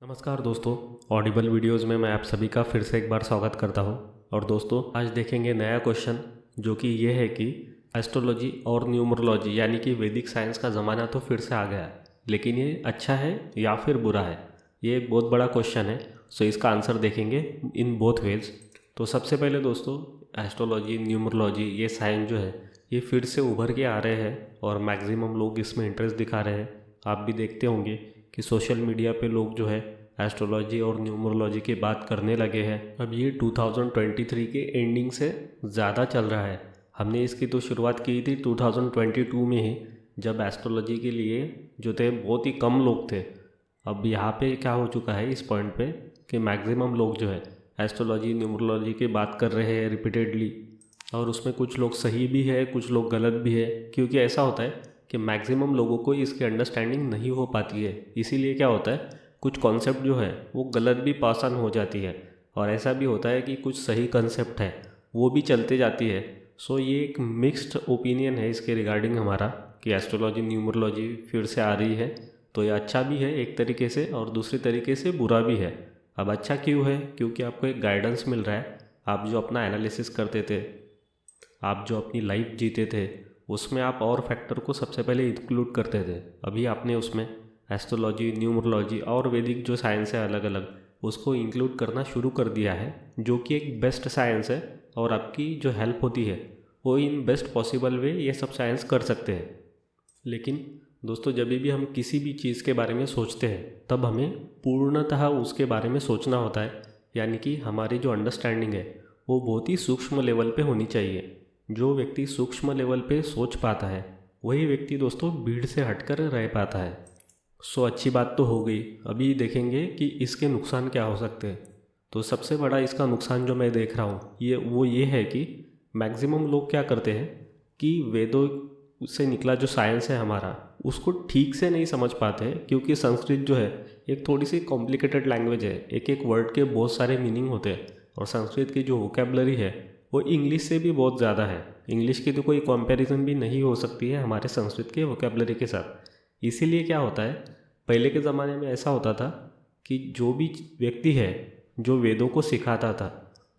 नमस्कार दोस्तों, Audible videos में मैं आप सभी का फिर से एक बार स्वागत करता हूं। और दोस्तों, आज देखेंगे नया क्वेश्चन जो कि ये है कि एस्ट्रोलॉजी और न्यूमरोलॉजी यानी कि वैदिक साइंस का ज़माना तो फिर से आ गया, लेकिन ये अच्छा है या फिर बुरा है। ये एक बहुत बड़ा क्वेश्चन है। सो इसका आंसर देखेंगे इन बोथ वेज। तो सबसे पहले दोस्तों, एस्ट्रोलॉजी न्यूमरोलॉजी ये साइंस जो है ये फिर से उभर के आ रहे हैं और मैक्सिमम लोग इसमें इंटरेस्ट दिखा रहे हैं। आप भी देखते होंगे कि सोशल मीडिया पे लोग जो है एस्ट्रोलॉजी और न्यूमरोलॉजी की बात करने लगे हैं। अब ये 2023 के एंडिंग से ज़्यादा चल रहा है। हमने इसकी तो शुरुआत की थी 2022 में ही, जब एस्ट्रोलॉजी के लिए जो थे बहुत ही कम लोग थे। अब यहाँ पे क्या हो चुका है इस पॉइंट पे कि मैक्सिमम लोग जो है एस्ट्रोलॉजी न्यूमरोलॉजी की बात कर रहे हैं रिपीटेडली, और उसमें कुछ लोग सही भी है, कुछ लोग गलत भी है। क्योंकि ऐसा होता है कि मैक्सिमम लोगों को इसकी अंडरस्टैंडिंग नहीं हो पाती है, इसीलिए क्या होता है कुछ कॉन्सेप्ट जो है वो गलत भी पास ऑन हो जाती है, और ऐसा भी होता है कि कुछ सही कॉन्सेप्ट है वो भी चलते जाती है। सो ये एक मिक्स्ड ओपिनियन है इसके रिगार्डिंग हमारा कि एस्ट्रोलॉजी न्यूमरोलॉजी फिर से आ रही है। तो ये अच्छा भी है एक तरीके से और दूसरी तरीके से बुरा भी है। अब अच्छा क्यों है? क्योंकि आपको एक गाइडेंस मिल रहा है। आप जो अपना एनालिसिस करते थे, आप जो अपनी लाइफ जीते थे, उसमें आप और फैक्टर को सबसे पहले इंक्लूड करते थे। अभी आपने उसमें एस्ट्रोलॉजी न्यूमरोलॉजी और वैदिक जो साइंस है अलग अलग, उसको इंक्लूड करना शुरू कर दिया है, जो कि एक बेस्ट साइंस है। और आपकी जो हेल्प होती है वो इन बेस्ट पॉसिबल वे ये सब साइंस कर सकते हैं। लेकिन दोस्तों, जब भी हम किसी भी चीज़ के बारे में सोचते हैं तब हमें पूर्णतः उसके बारे में सोचना होता है। यानी कि हमारी जो अंडरस्टैंडिंग है वो बहुत ही सूक्ष्म लेवल पे होनी चाहिए। जो व्यक्ति सूक्ष्म लेवल पे सोच पाता है वही व्यक्ति दोस्तों भीड़ से हटकर रह पाता है। सो अच्छी बात तो हो गई। अभी देखेंगे कि इसके नुकसान क्या हो सकते हैं। तो सबसे बड़ा इसका नुकसान जो मैं देख रहा हूँ ये है कि मैक्सिमम लोग क्या करते हैं कि वेदों से निकला जो साइंस है हमारा उसको ठीक से नहीं समझ पाते हैं। क्योंकि संस्कृत जो है एक थोड़ी सी कॉम्प्लिकेटेड लैंग्वेज है, एक एक वर्ड के बहुत सारे मीनिंग होते हैं, और संस्कृत की जो वोकेबलरी है वो इंग्लिश से भी बहुत ज़्यादा है। इंग्लिश की तो कोई कंपैरिजन भी नहीं हो सकती है हमारे संस्कृत के वोकेबलरी के साथ। इसीलिए क्या होता है, पहले के ज़माने में ऐसा होता था कि जो भी व्यक्ति है जो वेदों को सिखाता था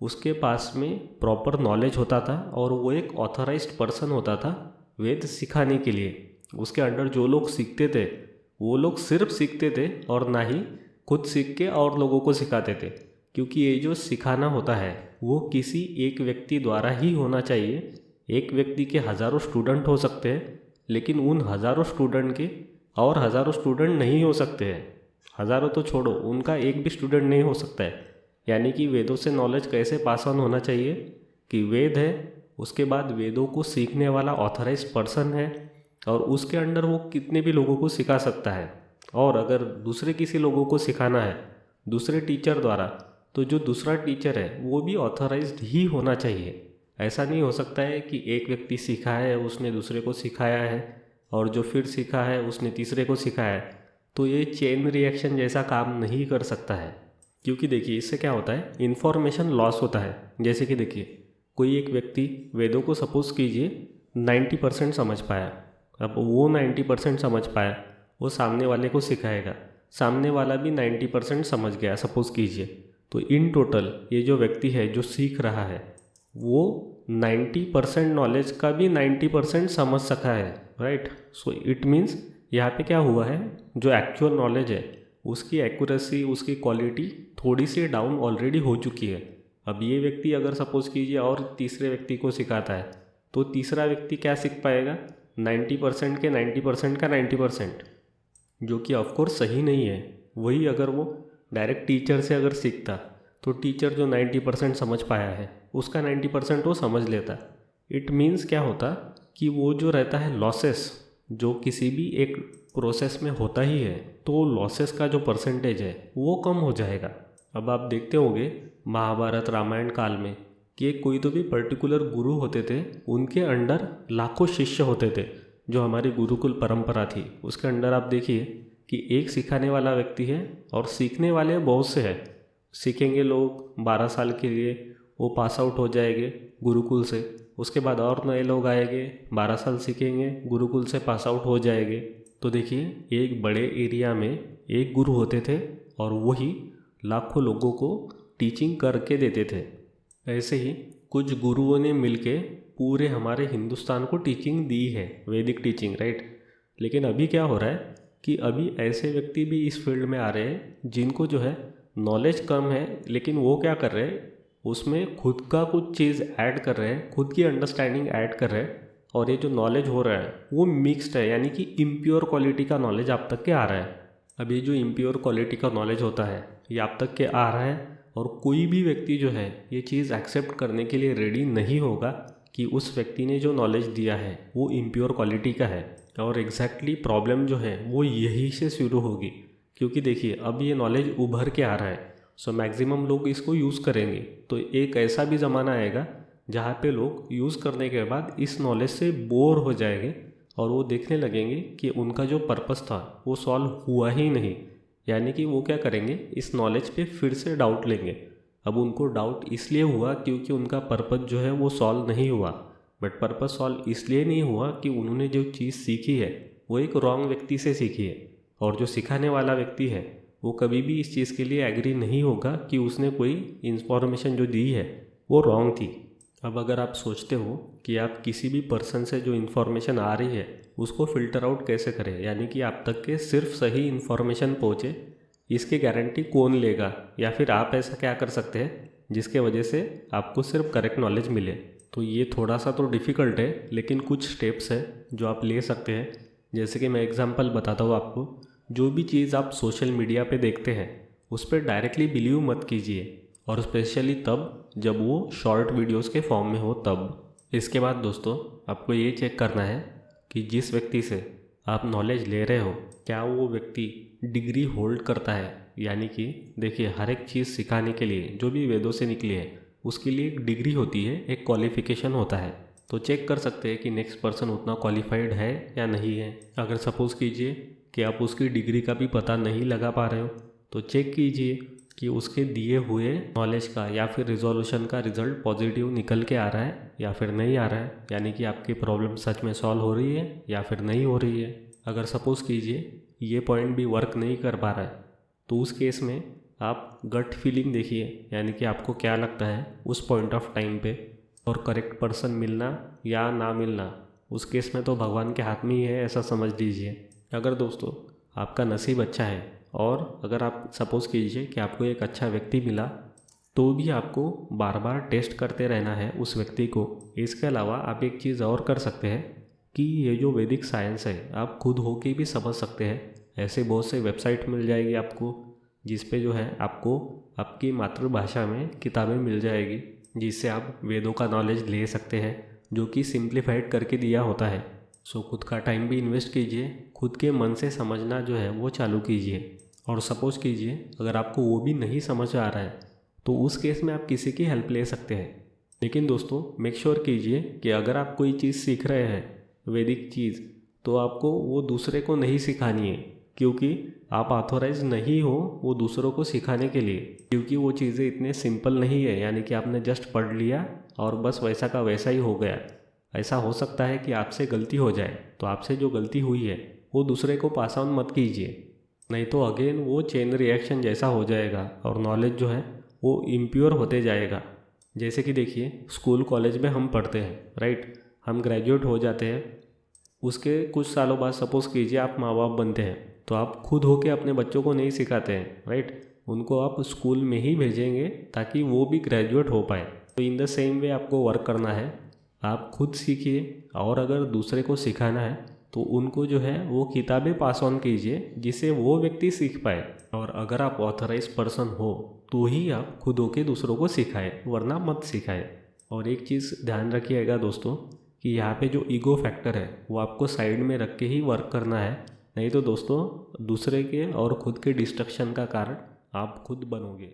उसके पास में प्रॉपर नॉलेज होता था, और वो एक ऑथराइज्ड पर्सन होता था वेद सिखाने के लिए। उसके अंडर जो लोग सीखते थे वो लोग सिर्फ सीखते थे और ना ही खुद सीख के और लोगों को सिखाते थे। क्योंकि ये जो सिखाना होता है वो किसी एक व्यक्ति द्वारा ही होना चाहिए। एक व्यक्ति के हज़ारों स्टूडेंट हो सकते हैं, लेकिन उन हज़ारों स्टूडेंट के और हज़ारों स्टूडेंट नहीं हो सकते हैं। हज़ारों तो छोड़ो, उनका एक भी स्टूडेंट नहीं हो सकता है। यानी कि वेदों से नॉलेज कैसे पास ऑन होना चाहिए कि वेद है, उसके बाद वेदों को सीखने वाला ऑथराइज्ड पर्सन है, और उसके अंडर वो कितने भी लोगों को सिखा सकता है। और अगर दूसरे किसी लोगों को सिखाना है दूसरे टीचर द्वारा, तो जो दूसरा टीचर है वो भी ऑथराइज्ड ही होना चाहिए। ऐसा नहीं हो सकता है कि एक व्यक्ति सीखा है उसने दूसरे को सिखाया है, और जो फिर सीखा है उसने तीसरे को सिखाया है। तो ये चेन रिएक्शन जैसा काम नहीं कर सकता है। क्योंकि देखिए इससे क्या होता है, इन्फॉर्मेशन लॉस होता है। जैसे कि देखिए कोई एक व्यक्ति वेदों को सपोज कीजिए 90% समझ पाया। अब वो 90% समझ पाया, वो सामने वाले को सिखाएगा, सामने वाला भी 90% समझ गया सपोज कीजिए। तो इन टोटल ये जो व्यक्ति है जो सीख रहा है वो 90% नॉलेज का भी 90% समझ सका है, राइट। सो इट मीन्स यहाँ पे क्या हुआ है, जो एक्चुअल नॉलेज है उसकी एक्यूरेसी उसकी क्वालिटी थोड़ी सी डाउन ऑलरेडी हो चुकी है। अब ये व्यक्ति अगर सपोज कीजिए और तीसरे व्यक्ति को सिखाता है, तो तीसरा व्यक्ति क्या सीख पाएगा, 90% के 90% का 90%, जो कि ऑफकोर्स सही नहीं है। वही अगर वो डायरेक्ट टीचर से अगर सीखता तो टीचर जो 90% समझ पाया है उसका 90% वो समझ लेता। इट मीन्स क्या होता कि वो जो रहता है लॉसेस, जो किसी भी एक प्रोसेस में होता ही है, तो लॉसेस का जो परसेंटेज है वो कम हो जाएगा। अब आप देखते होंगे महाभारत रामायण काल में कि कोई तो भी पर्टिकुलर गुरु होते थे, उनके अंडर लाखों शिष्य होते थे। जो हमारी गुरुकुल परंपरा थी उसके अंडर आप देखिए कि एक सिखाने वाला व्यक्ति है और सीखने वाले बहुत से हैं। सीखेंगे लोग 12 साल के लिए, वो पास आउट हो जाएंगे गुरुकुल से। उसके बाद और नए लोग आएंगे, 12 साल सीखेंगे, गुरुकुल से पास आउट हो जाएंगे। तो देखिए एक बड़े एरिया में एक गुरु होते थे और वही लाखों लोगों को टीचिंग करके देते थे। ऐसे ही कुछ गुरुओं ने मिलके पूरे हमारे हिंदुस्तान को टीचिंग दी है, वैदिक टीचिंग, राइट। लेकिन अभी क्या हो रहा है कि अभी ऐसे व्यक्ति भी इस फील्ड में आ रहे हैं जिनको जो है नॉलेज कम है, लेकिन वो क्या कर रहे हैं, उसमें खुद का कुछ चीज़ ऐड कर रहे हैं, खुद की अंडरस्टैंडिंग ऐड कर रहे हैं, और ये जो नॉलेज हो रहा है वो मिक्स्ड है, यानी कि इम्प्योर क्वालिटी का नॉलेज आप तक के आ रहा है। अभी जो इम्प्योर क्वालिटी का नॉलेज होता है ये आप तक के आ रहा है, और कोई भी व्यक्ति जो है ये चीज़ एक्सेप्ट करने के लिए रेडी नहीं होगा कि उस व्यक्ति ने जो नॉलेज दिया है वो इम्प्योर क्वालिटी का है। और एग्जैक्टली प्रॉब्लम जो है वो यही से शुरू होगी, क्योंकि देखिए अब ये नॉलेज उभर के आ रहा है, सो मैक्सिमम लोग इसको यूज़ करेंगे। तो एक ऐसा भी ज़माना आएगा जहाँ पे लोग यूज़ करने के बाद इस नॉलेज से बोर हो जाएंगे और वो देखने लगेंगे कि उनका जो पर्पस था वो सॉल्व हुआ ही नहीं, यानी कि वो क्या करेंगे, इस नॉलेज पे फिर से डाउट लेंगे। अब उनको डाउट इसलिए हुआ क्योंकि उनका पर्पस जो है वो सॉल्व नहीं हुआ, बट पर्पस सॉल्व इसलिए नहीं हुआ कि उन्होंने जो चीज़ सीखी है वो एक रॉन्ग व्यक्ति से सीखी है, और जो सिखाने वाला व्यक्ति है वो कभी भी इस चीज़ के लिए एग्री नहीं होगा कि उसने कोई इन्फॉर्मेशन जो दी है वो रॉन्ग थी। अब अगर आप सोचते हो कि आप किसी भी पर्सन से जो इन्फॉर्मेशन आ रही है उसको फ़िल्टर आउट कैसे करें, यानी कि आप तक के सिर्फ सही इन्फॉर्मेशन पहुँचे, इसकी गारंटी कौन लेगा, या फिर आप ऐसा क्या कर सकते हैं जिसके वजह से आपको सिर्फ करेक्ट नॉलेज मिले। तो ये थोड़ा सा तो डिफ़िकल्ट है, लेकिन कुछ स्टेप्स है जो आप ले सकते हैं। जैसे कि मैं एग्जांपल बताता हूँ आपको, जो भी चीज़ आप सोशल मीडिया पे देखते हैं उस पर डायरेक्टली बिलीव मत कीजिए, और स्पेशली तब जब वो शॉर्ट वीडियोस के फॉर्म में हो तब। इसके बाद दोस्तों आपको ये चेक करना है कि जिस व्यक्ति से आप नॉलेज ले रहे हो क्या वो व्यक्ति डिग्री होल्ड करता है, यानी कि देखिए हर एक चीज़ सिखाने के लिए जो भी वेदों से निकली है उसके लिए एक डिग्री होती है, एक क्वालिफिकेशन होता है। तो चेक कर सकते हैं कि नेक्स्ट पर्सन उतना क्वालिफाइड है या नहीं है। अगर सपोज़ कीजिए कि आप उसकी डिग्री का भी पता नहीं लगा पा रहे हो तो चेक कीजिए कि उसके दिए हुए नॉलेज का या फिर रिजोल्यूशन का रिजल्ट पॉजिटिव निकल के आ रहा है या फिर नहीं आ रहा है, यानी कि आपकी प्रॉब्लम सच में सॉल्व हो रही है या फिर नहीं हो रही है। अगर सपोज़ कीजिए ये पॉइंट भी वर्क नहीं कर पा रहा है तो उस केस में आप गट फीलिंग देखिए, यानी कि आपको क्या लगता है उस पॉइंट ऑफ टाइम पे, और करेक्ट पर्सन मिलना या ना मिलना उस केस में तो भगवान के हाथ में ही है, ऐसा समझ लीजिए। अगर दोस्तों आपका नसीब अच्छा है और अगर आप सपोज़ कीजिए कि आपको एक अच्छा व्यक्ति मिला तो भी आपको बार बार टेस्ट करते रहना है उस व्यक्ति को। इसके अलावा आप एक चीज़ और कर सकते हैं कि ये जो वैदिक साइंस है आप खुद होके भी समझ सकते हैं। ऐसे बहुत से वेबसाइट मिल जाएगी आपको जिस पे जो है आपको आपकी मातृभाषा में किताबें मिल जाएगी जिससे आप वेदों का नॉलेज ले सकते हैं, जो कि सिंप्लीफाइड करके दिया होता है। सो खुद का टाइम भी इन्वेस्ट कीजिए, खुद के मन से समझना जो है वो चालू कीजिए। और सपोज़ कीजिए अगर आपको वो भी नहीं समझ आ रहा है तो उस केस में आप किसी की हेल्प ले सकते हैं। लेकिन दोस्तों मेक श्योर कीजिए कि अगर आप कोई चीज़ सीख रहे हैं वैदिक चीज़ तो आपको वो दूसरे को नहीं सिखानी है, क्योंकि आप ऑथोराइज नहीं हो वो दूसरों को सिखाने के लिए, क्योंकि वो चीज़ें इतने सिंपल नहीं है, यानी कि आपने जस्ट पढ़ लिया और बस वैसा का वैसा ही हो गया। ऐसा हो सकता है कि आपसे गलती हो जाए, तो आपसे जो गलती हुई है वो दूसरे को पास ऑन मत कीजिए, नहीं तो अगेन वो चेन रिएक्शन जैसा हो जाएगा और नॉलेज जो है वो इम्प्योर होते जाएगा। जैसे कि देखिए स्कूल कॉलेज में हम पढ़ते हैं, राइट, हम ग्रेजुएट हो जाते हैं, उसके कुछ सालों बाद सपोज़ कीजिए आप माँ बाप बनते हैं, तो आप खुद होके अपने बच्चों को नहीं सिखाते हैं, राइट, उनको आप स्कूल में ही भेजेंगे ताकि वो भी ग्रेजुएट हो पाए। तो इन द सेम वे आपको वर्क करना है, आप खुद सीखिए और अगर दूसरे को सिखाना है तो उनको जो है वो किताबें पास ऑन कीजिए जिससे वो व्यक्ति सीख पाए। और अगर आप ऑथराइज पर्सन हो तो ही आप खुद होके दूसरों को सिखाएं, वरना मत सिखाएं। और एक चीज़ ध्यान रखिएगा दोस्तों कि यहाँ पे जो ईगो फैक्टर है वो आपको साइड में रख के ही वर्क करना है, नहीं तो दोस्तों दूसरे के और खुद के डिस्ट्रक्शन का कारण आप खुद बनोगे।